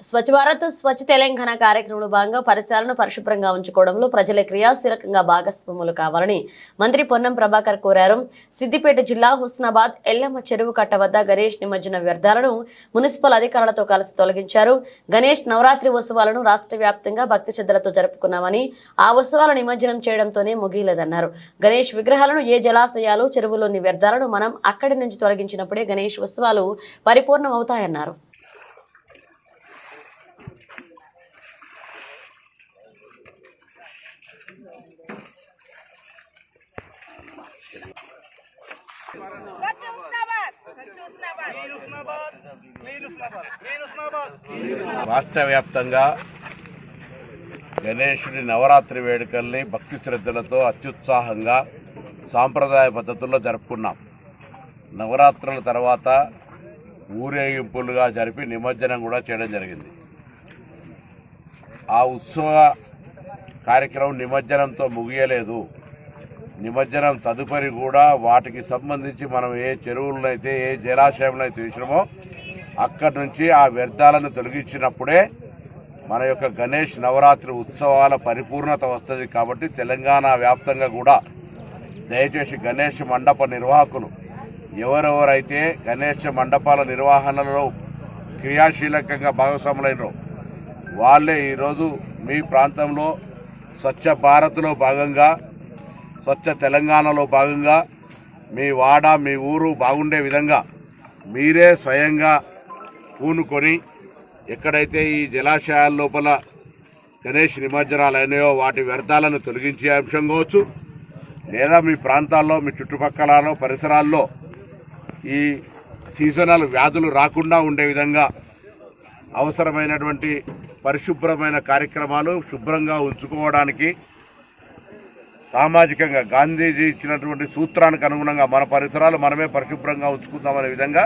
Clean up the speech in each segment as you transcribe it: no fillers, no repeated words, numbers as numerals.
స్వచ్ఛ భారత్ స్వచ్ఛ తెలంగాణ కార్యక్రమంలో భాగంగా పరిసరాలను పరిశుభ్రంగా ఉంచుకోవడంలో ప్రజల క్రియాశీలకంగా భాగస్వాములు కావాలని మంత్రి పొన్నం ప్రభాకర్ కోరారు. సిద్దిపేట జిల్లా హుస్నాబాద్ ఎల్లమ్మ చెరువు కట్ట వద్ద గణేష్ నిమజ్జన వ్యర్థాలను మున్సిపల్ అధికారులతో కలిసి తొలగించారు. గణేష్ నవరాత్రి ఉత్సవాలను రాష్ట్ర వ్యాప్తంగా భక్తి శ్రద్ధలతో జరుపుకున్నామని, ఆ ఉత్సవాల నిమజ్జనం చేయడంతోనే ముగియలేదన్నారు. గణేష్ విగ్రహాలను ఏ జలాశయాలు, చెరువులోని వ్యర్థాలను మనం అక్కడి నుంచి తొలగించినప్పుడే గణేష్ ఉత్సవాలు పరిపూర్ణమవుతాయన్నారు. రాష్ట్ర వ్యాప్తంగా గణేశుడి నవరాత్రి వేడుకల్ని భక్తి శ్రద్ధలతో అత్యుత్సాహంగా సాంప్రదాయ పద్ధతుల్లో జరుపుకున్నాం. నవరాత్రుల తర్వాత ఊరేగింపులుగా జరిపి నిమజ్జనం కూడా చేయడం జరిగింది. ఆ ఉత్సవ కార్యక్రమం నిమజ్జనంతో ముగియలేదు. నిమజ్జనం తదుపరి కూడా వాటికి సంబంధించి మనం ఏ చెరువులనైతే, ఏ జలాశయంలో అయితే తీసినామో అక్కడి నుంచి ఆ వ్యర్థాలను తొలగించినప్పుడే మన యొక్క గణేష్ నవరాత్రి ఉత్సవాల పరిపూర్ణత వస్తుంది. కాబట్టి తెలంగాణ వ్యాప్తంగా కూడా దయచేసి గణేష్ మండప నిర్వాహకులు ఎవరెవరైతే గణేష్ మండపాల నిర్వహణలో క్రియాశీలకంగా భాగస్వాములైనరో వాళ్ళే ఈరోజు మీ ప్రాంతంలో స్వచ్ఛ భారత్లో భాగంగా, స్వచ్ఛ తెలంగాణలో భాగంగా మీ వాడ, మీ ఊరు బాగుండే విధంగా మీరే స్వయంగా పూనుకొని ఎక్కడైతే ఈ జలాశయాల లోపల గణేష్ నిమజ్జనాలు అయినాయో వాటి వ్యర్థాలను తొలగించే అంశం కావచ్చు, లేదా మీ ప్రాంతాల్లో, మీ చుట్టుపక్కల పరిసరాల్లో ఈ సీజనల్ వ్యాధులు రాకుండా ఉండే విధంగా అవసరమైనటువంటి పరిశుభ్రమైన కార్యక్రమాలు శుభ్రంగా ఉంచుకోవడానికి సామాజికంగా గాంధీజీ ఇచ్చినటువంటి సూత్రానికి అనుగుణంగా మన పరిసరాలు మనమే పరిశుభ్రంగా ఉంచుకుందామనే విధంగా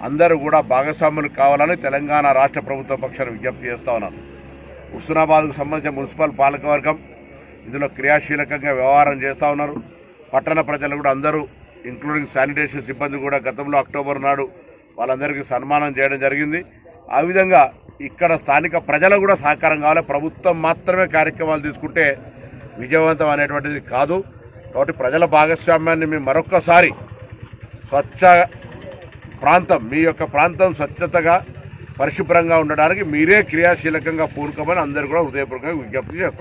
అందరూ కూడా భాగస్వాములు కావాలని తెలంగాణ రాష్ట్ర ప్రభుత్వ పక్షాన విజ్ఞప్తి చేస్తా ఉన్నాను. హుస్నాబాద్కు సంబంధించిన మున్సిపల్ పాలకవర్గం ఇందులో క్రియాశీలకంగా వ్యవహారం చేస్తూ ఉన్నారు. పట్టణ ప్రజలు కూడా అందరూ ఇంక్లూడింగ్ శానిటేషన్ సిబ్బంది కూడా గతంలో అక్టోబర్ నాడు వాళ్ళందరికీ సన్మానం చేయడం జరిగింది. ఆ విధంగా ఇక్కడ స్థానిక ప్రజలు కూడా సహకారం కావాలి. ప్రభుత్వం మాత్రమే కార్యక్రమాలు తీసుకుంటే విజయవంతం అనేటువంటిది కాదు. కాబట్టి ప్రజల భాగస్వామ్యాన్ని మేము మరొక్కసారి స్వచ్ఛ ప్రాంతం, మీ యొక్క ప్రాంతం స్వచ్ఛతగా పరిశుభ్రంగా ఉండడానికి మీరే క్రియాశీలకంగా పూనుకోమని అందరూ కూడా హృదయపూర్వకంగా విజ్ఞప్తి చేస్తారు.